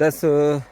10